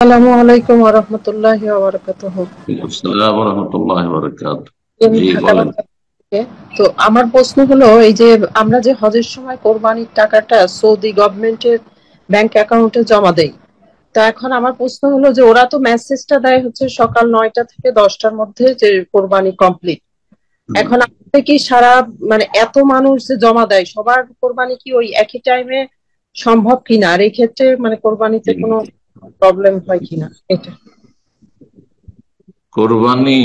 আসসালামু আলাইকুম ওয়া রাহমাতুল্লাহি ওয়া বারাকাতুহু। আসসালাম রহমতুল্লাহ বরকাত। আমি জি ঢাকা বলেন। বাংলাদেশ থেকে। তো আমার প্রশ্ন হলো, এই যে আমরা যে হজের সময় কোরবানির টাকাটা সৌদি গভর্নমেন্টের ব্যাংক অ্যাকাউন্টে জমা দেই, তো এখন আমার প্রশ্ন হলো যে ওরা তো মেসেজটা দেয় হচ্ছে সকাল 9টা থেকে 10টার মধ্যে যে কোরবানি কমপ্লিট। হুম, এখন আপনি কি সারা, মানে এত মানুষ যে জমা দেয় সবার কোরবানি কি ওই একই টাইমে সম্ভব কিনা, আর এই ক্ষেত্রে মানে কোরবানিতে জি, কোনো জি। প্রবলেম হয় কিনা এটা। কোরবানি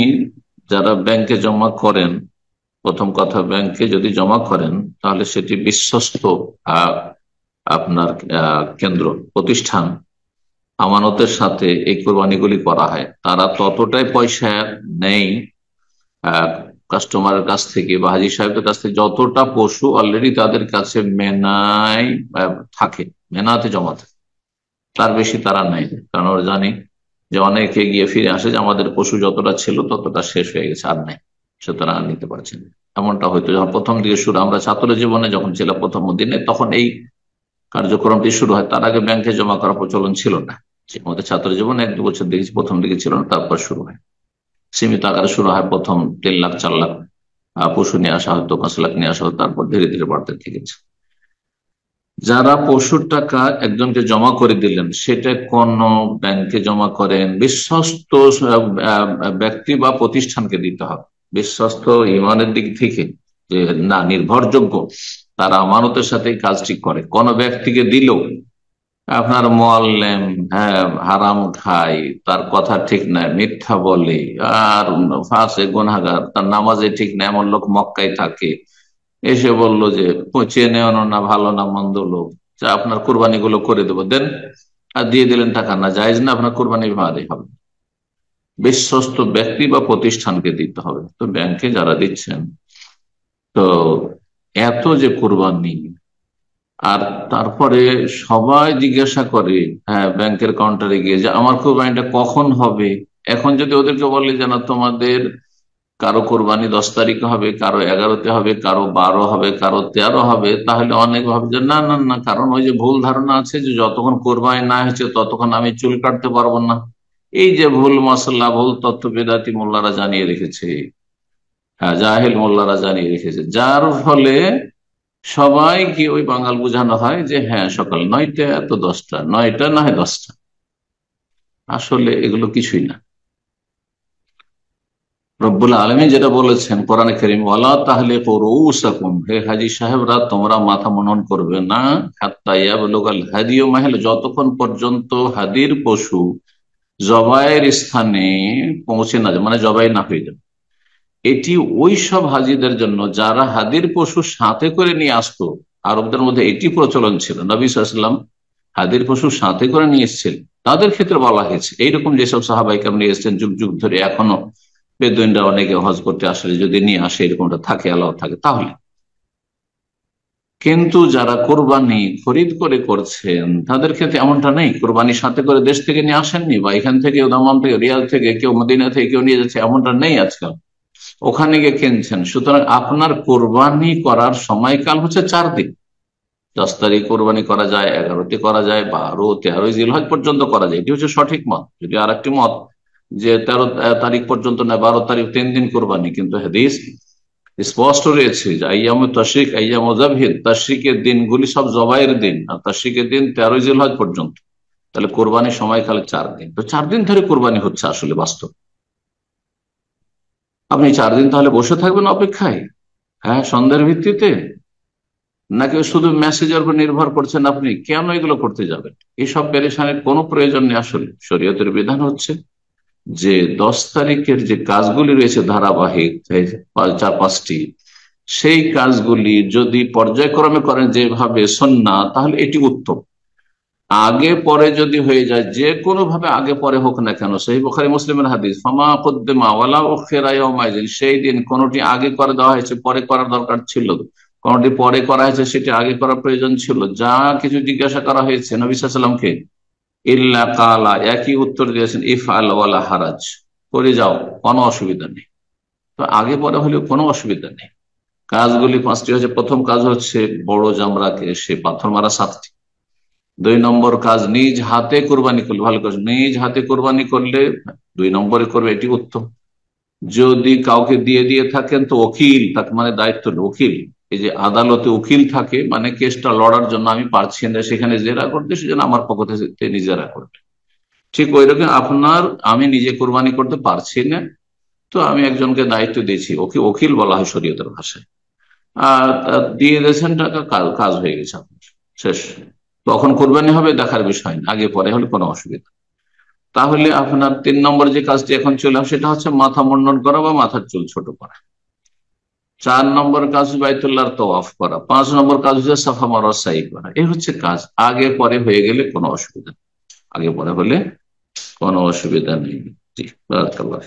যারা ব্যাংকে জমা করেন, প্রথম কথা ব্যাংকে যদি জমা করেন তাহলে সেটি বিশ্বস্ত আহ, আপনার কেন্দ্র প্রতিষ্ঠান আমানতের সাথে এই কোরবানিগুলি করা হয়। তারা ততটাই পয়সা নেই কাস্টমারের কাছ থেকে বা হাজি সাহেবের কাছ থেকে যতটা পশু অলরেডি তাদের কাছে মেনায় থাকে, মেনাতে জমা থাকে, তার বেশি তারা নেয় না। কারণ ওরা জানি যে অনেকে গিয়ে ফিরে আসে যে আমাদের পশু যতটা ছিল ততটা শেষ হয়ে গেছে, আর নেই, সুতরাং আর নিতে পারছেন না। এমনটা হয়তো যখন প্রথম দিকে শুরু, আমরা ছাত্র জীবনে যখন ছিলাম প্রথম দিনে, তখন এই কার্যক্রমটি শুরু হয়। তার আগে ব্যাংকে জমা করার প্রচলন ছিল না। যে আমাদের ছাত্র জীবনে 1-2 বছর দেখেছি, প্রথম দিকে ছিল না, তারপর শুরু হয়। সীমিত আকারে শুরু হয়, প্রথম 3 লাখ 4 লাখ পশু নিয়ে আসা হতো, 5 লাখ নিয়ে আসা হতো, তারপর ধীরে ধীরে বাড়তে থেকেছে। যারা পশুর টাকা একজনকে জমা করে দিলেন, সেটা কোন ব্যাংকে জমা করেন, বিশ্বস্ত আহ, ব্যক্তি বা প্রতিষ্ঠানকে দিতে হবে। বিশ্বস্ত ইমানের দিক থেকে যে না, নির্ভরযোগ্য, তারা আমানতের সাথে এই কাজটি করে। কোন ব্যক্তিকে দিল আপনার মোয়াল্লেম, হ্যাঁ, হারাম খায়, তার কথা ঠিক নাই, মিথ্যা বলে, আর ফাঁসে গুনাহগার, তার নামাজে ঠিক নাই, এমন লোক মক্কায় থাকে, এসে বললো যে চেনেও না, ভালো না মন্দ লোক, যা আপনার কোরবানি গুলো করে দেবো, দেন, আর দিয়ে দিলেন টাকা, না জায়েজ না, আপনার কোরবানি ভালো হবে। বিশ্বস্ত ব্যক্তি বা প্রতিষ্ঠানকে দিতে হবে। তো ব্যাংকে যারা দিচ্ছেন, তো এত যে কোরবানি, আর তারপরে সবাই জিজ্ঞাসা করে, হ্যাঁ, ব্যাংকের কাউন্টারে গিয়ে যে আমার কোরবানিটা কখন হবে। এখন যদি ওদেরকে বলে যে না, তোমাদের কারো কোরবানি 10 তারিখে হবে, কারো 11তে হবে, কারো 12 হবে, কারো 13 হবে, তাহলে অনেক ভাবে যে না না না, কারণ ওই যে ভুল ধারণা আছে যে যতক্ষণ কোরবানি না হয়েছে ততক্ষণ আমি চুল কাটতে পারবো না। এই যে ভুল মশলা, ভুল তথ্য বেদাতি মোল্লারা জানিয়ে রেখেছে, হ্যাঁ, জাহেল মোল্লারা জানিয়ে রেখেছে, যার ফলে সবাইকে ওই বাঙাল বোঝানো হয় যে হ্যাঁ, সকাল 9টা তো 10টা, 9টা না হয় 10টা। আসলে এগুলো কিছুই না। রব্বুল আলমী যেটা বলেছেন কোরআনে কারীম, ওয়ালা তাহলে রুউসাকুম, হে হাজী সাহেবরা, তোমরা মাথা মনন করবে না, হাত্তা ইয়াবলুগাল হাদিয়ু মাহলা, যতক্ষণ পর্যন্ত হাদির পশু জবাইয়ের স্থানে পৌঁছে না যায়, মানে জবাই না হয়ে যাবে। এটি ওই সব হাজিদের জন্য যারা হাদির পশু সাথে করে নিয়ে আসতো। আরবদের মধ্যে এটি প্রচলন ছিল, নবী সাল্লাল্লাহু আলাইহি ওয়াসাল্লাম হাদির পশু সাথে করে নিয়ে এসেছিলেন, তাদের ক্ষেত্রে বলা হয়েছে। এইরকম যেসব সাহাবাই কেরাম নিয়ে এসেছেন যুগ যুগ ধরে, এখনো বেদুইনরা অনেকে হজ করতে আসলে যদি নিয়ে আসে, এরকমটা থাকে, আল্লাহ থাকে তাহলে। কিন্তু যারা কোরবানি খরিদ করে করছেন, তাদের ক্ষেত্রে এমনটা নেই। কোরবানির সাথে করে দেশ থেকে নিয়ে আসেননি, বা এখান থেকে দামাম থেকে, রিয়াদ থেকে কেউ, মদিনা থেকে কেউ নিয়ে যাচ্ছে, এমনটা নেই আজকাল। ওখানে গিয়ে কিনছেন। সুতরাং আপনার কোরবানি করার সময়কাল হচ্ছে 4 দিন। 10 তারিখ কোরবানি করা যায়, 11তে করা যায়, 12, 13 জিলহজ পর্যন্ত করা যায়, এটি হচ্ছে সঠিক মত। যদি আর একটি মত যে 13 তারিখ পর্যন্ত নয়, 12 তারিখ, 3 দিন কোরবানি, কিন্তু হাদিস স্পষ্ট রয়েছে যে আইয়াম তাশরিক, আইয়াম জাবহির, তাশরিকের দিনগুলি সব জবাইয়ের দিন, আর তাশরিকের দিন 13 জিলহজ পর্যন্ত। তাহলে কোরবানির সময়কালে 4 দিন, তো 4 দিন ধরে কোরবানি হচ্ছে আসলে বাস্তব। আপনি 4 দিন তাহলে বসে থাকবেন অপেক্ষায়, হ্যাঁ, সন্দেহের ভিত্তিতে, নাকি শুধু মেসেজের উপর নির্ভর করছেন? আপনি কেন এগুলো করতে যাবেন? এইসব পেরেশানির কোনো প্রয়োজন নেই। আসলে শরীয়তের বিধান হচ্ছে যে 10 তারিখের যে কাজগুলি রয়েছে ধারাবাহিক, এই 4-5টি, সেই কাজগুলি যদি পর্যায়ক্রমে করেন যেভাবে সুন্নাহ, তাহলে এটি উত্তম। আগে পরে যদি হয়ে যায়, যে কোনো ভাবে আগে পরে হোক না কেন, সেই বুখারী মুসলিমের হাদিস, ফামা কুদ্দিমা ওয়ালা উখিরা ইয়াউমাইযিন, সেই দিন কোনটি আগে করে দেওয়া হয়েছে, পরে করার দরকার ছিল, কোনটি পরে করা হয়েছে সেটি আগে করার প্রয়োজন ছিল, যা কিছু জিজ্ঞাসা করা হয়েছে নবী সাল্লাল্লাহু আলাইহি ওয়াসাল্লামকে, ইল্লা কালা, একই উত্তর দিয়েছেন, ইফআল ওয়ালা হারাজ, করে যাও, কোনো অসুবিধা নেই। তো আগে পরে হলেও কোনো অসুবিধা নেই। কাজগুলি 5টি হচ্ছে। প্রথম কাজ হচ্ছে বড় জামরাকে সে পাথর মারা 7টি, দুই নম্বর কাজ নিজ হাতে কোরবানি করলে, ভালো কাজ, নিজ হাতে কোরবানি করলে 2 নম্বরে করবে, এটি উত্তম। যদি কাউকে দিয়ে দিয়ে থাকেন তো উকিল, তাকে মানে দায়িত্ব উকিল, এই যে আদালতে উকিল থাকে, মানে কেসটা লড়ার জন্য আমি পারছি না সেখানে জেরা করতে, সেজন্য আমার পক্ষ থেকে নিজেরা করতে। ঠিক ওই রকম আপনার, আমি নিজে কোরবানি করতে পারছি না, তো আমি একজনকে দায়িত্ব দিয়েছি, ওকে উকিল বলা হয় শরীয়তের ভাষায়, আর দিয়ে দিয়েছেন টাকা, কাজ কাজ হয়ে গেছে আপনার, শেষ। তখন কোরবানি হবে দেখার বিষয় না, আগে পরে হলে কোনো অসুবিধা। তাহলে আপনার 3 নম্বর যে কাজটি এখন চলে আসে সেটা হচ্ছে মাথা মুন্ডন করা বা মাথার চুল ছোট করা। 4 নম্বর কাজ বাইতুল্লাহর তওয়াফ করা। 5 নম্বর কাজ হচ্ছে সাফা মারওয়া সাই করা। এই হচ্ছে কাজ, আগে পরে হয়ে গেলে কোনো অসুবিধা নেই, আগে পরে হলে কোনো অসুবিধা নেই। জি, বারাকাল্লাহ।